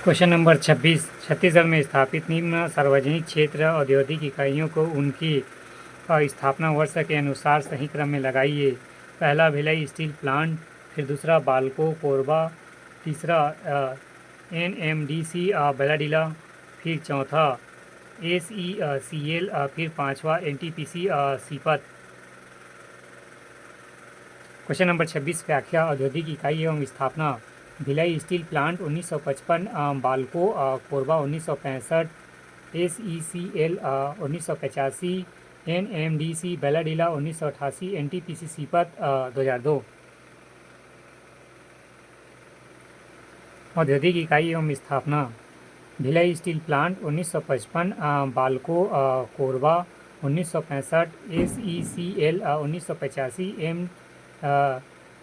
Question number 26। Chhattisgarh में स्थापित निम्न सार्वजनिक क्षेत्र औद्योगिक इकाइयों को उनकी स्थापना वर्ष के अनुसार सही क्रम में लगाइए। पहला भिलाई स्टील प्लांट, फिर दूसरा बाल्को कोरबा, तीसरा NMDC बैलाडीला, फिर चौथा SECL, फिर पांचवा NTPC सीपत। Question number 26। व्याख्या। औद्योगिक इकाई एवं स्थापना। Bhilai steel plant 1955, Balco Korba 1965, SECL 1985, NMDC Bailadila 1988, NTPC Sipat 2002। औद्योगिक इकाई एवं स्थापना। Bhilai steel plant 1955, Balco Korba 1965, SECL 1985,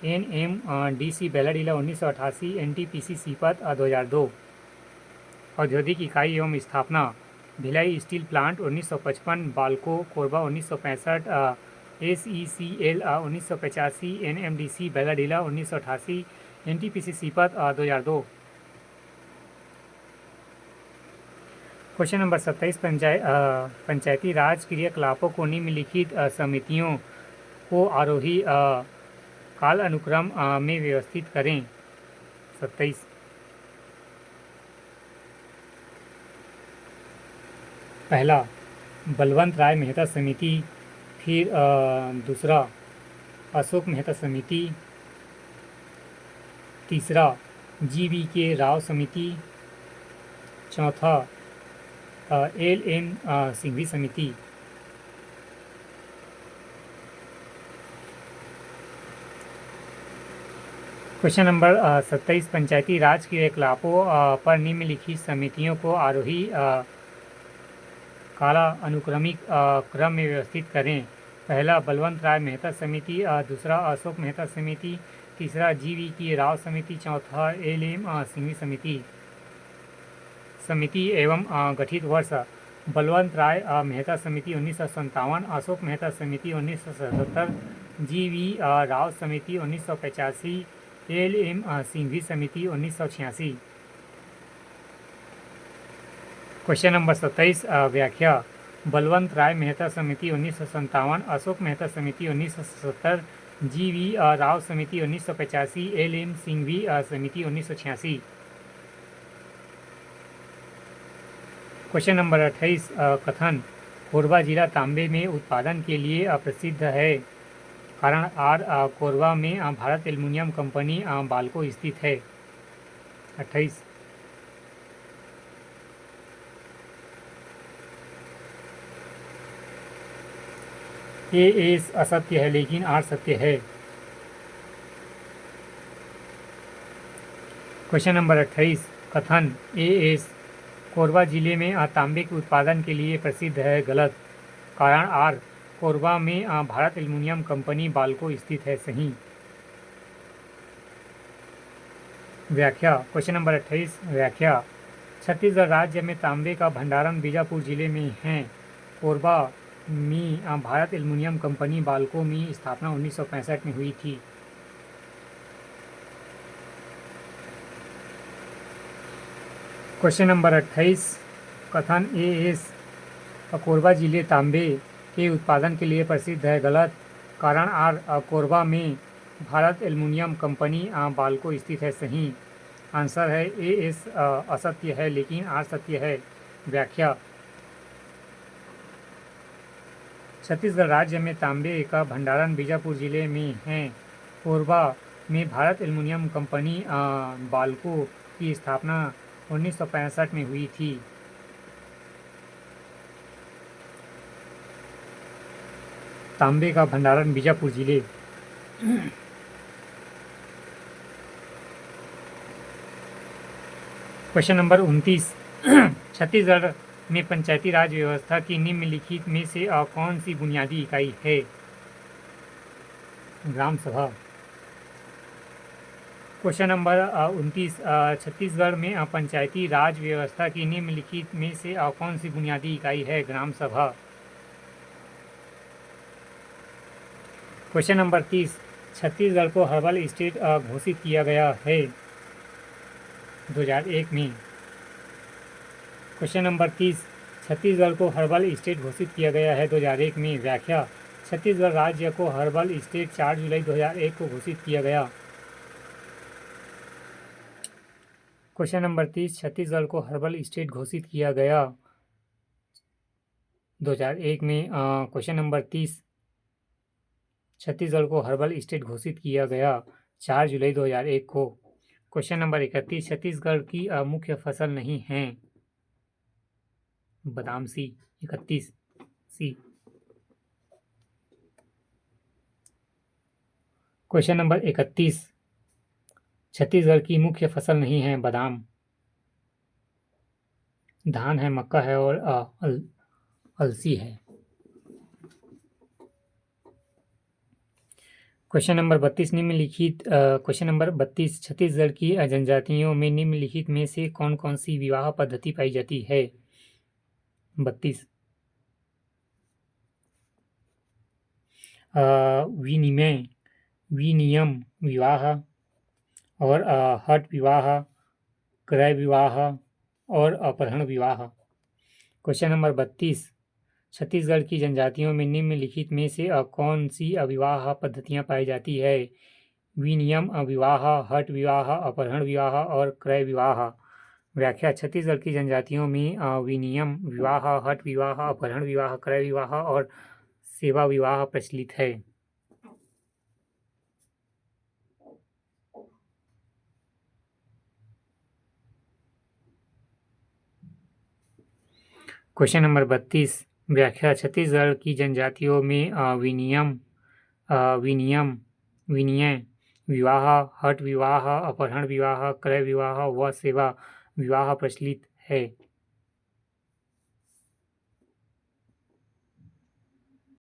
NMDC Bailadila 1988, NTPC Sipat 2002। औद्योगिक इकाई एवं स्थापना। Bhilai steel plant 1955, Balco Korba 1965, SECL 1985, NMDC Bailadila 1988, NTPC Sipat 2002। Question number 27। पंचायती राज क्रियाकलापों को निम्नलिखित समितियों को आरोही काल अनुक्रम में व्यवस्थित करें। 27। पहला बलवंत राय मेहता समिति, फिर दूसरा अशोक मेहता समिति, तीसरा GVK राव समिति, चौथा LM सिंघवी समिति। Question number 27। पंचायती राज क्रियाकलापों पर निम्नलिखित समितियों को आरोही काला अनुक्रमिक क्रम में व्यवस्थित करें। पहला बलवंत राय मेहता समिति, दूसरा अशोक मेहता समिति, तीसरा GVK राव समिति, चौथा LM सिंघवी समिति। समिति एवं गठित वर्ष। बलवंत राय मेहता समिति 1957, अशोक मेहता समिति 1977, GV राव समिति 1985, LM सिंघवी समिति 1986। Question number 27। व्याख्या। बलवंत राय मेहता समिति 1957, अशोक मेहता समिति 1970, GV राव समिति 1985, LM सिंघवी समिति 1986। Question number 28। कथन। कोरबा जिला तांबे में उत्पादन के लिए प्रसिद्ध है। कारण आर। कोरबा में भारत एल्युमिनियम कंपनी बाल्को स्थित है। 28। AS असत्य है लेकिन R सत्य है। Question number 28। कथन। AS कोरबा जिले में तांबे के उत्पादन के लिए प्रसिद्ध है, गलत। कारण आर। कोरबा में भारत एल्युमिनियम कंपनी बाल्को स्थित है, सही। व्याख्या। Question number 28। व्याख्या। छत्तीसगढ़ राज्य में तांबे का भंडारण बीजापुर जिले में है। कोरबा में भारत एल्युमिनियम कंपनी बाल्को में स्थापना 1965 में हुई थी। Question number 28। कथन। AS कोरबा जिले तांबे के उत्पादन के लिए प्रसिद्ध है, गलत। कारण आर। कोरबा में भारत एल्युमिनियम कंपनी बाल्को स्थित है, सही। आंसर है AS असत्य है लेकिन R सत्य है। व्याख्या। छत्तीसगढ़ राज्य में तांबे का भंडारण बीजापुर जिले में है। कोरबा में भारत एल्युमिनियम कंपनी बाल्को की स्थापना 1965 में हुई थी। तांबे का भंडारण बीजापुर जिले। Question number 29। छत्तीसगढ़ में पंचायती राज व्यवस्था की निम्नलिखित में से कौन सी बुनियादी इकाई है। ग्राम सभा। Question number 29। छत्तीसगढ़ में पंचायती राज व्यवस्था की निम्नलिखित में से कौन सी बुनियादी इकाई है। ग्राम सभा। Question number 30। छत्तीसगढ़ को हर्बल स्टेट घोषित किया गया है 2001 में। क्वेश्चन नंबर 30, छत्तीसगढ़ को हर्बल स्टेट घोषित किया गया है 2001 में। व्याख्या, छत्तीसगढ़ राज्य को हर्बल स्टेट 4 जुलाई 2001 को घोषित किया गया। क्वेश्चन नंबर 30, छत्तीसगढ़ को हर्बल स्टेट घोषित किया गया 2001 में। क्वेश्चन नंबर 30, छत्तीसगढ़ को हर्बल स्टेट घोषित किया गया 4 जुलाई 2001 को। क्वेश्चन नंबर 31, छत्तीसगढ़ की मुख्य फसल नहीं है बादाम। सी 31 सी। क्वेश्चन नंबर 31, छत्तीसगढ़ की मुख्य फसल नहीं है बादाम। धान है, मक्का है और अलसी है। क्वेश्चन नंबर 32, निम्नलिखित क्वेश्चन नंबर 32, छत्तीसगढ़ की जनजातियों में निम्नलिखित में से कौन कौन सी विवाह पद्धति पाई जाती है। 32, विनिमय, विनियम विवाह और हट विवाह, क्रय विवाह और अपहरण विवाह। क्वेश्चन नंबर 32, छत्तीसगढ़ की जनजातियों में निम्नलिखित में से कौन सी विवाह पद्धतियाँ पाई जाती है। विनियम विवाह, हट विवाह, अपहरण विवाह और क्रय विवाह। व्याख्या, छत्तीसगढ़ की जनजातियों में विनियम विवाह, हट विवाह, अपहरण विवाह, क्रय विवाह और सेवा विवाह प्रचलित है। क्वेश्चन नंबर 32, व्याख्या, छत्तीसगढ़ की जनजातियों में विनियम, विनिमय विवाह, हट विवाह, अपहरण विवाह, क्रय विवाह व सेवा विवाह प्रचलित है।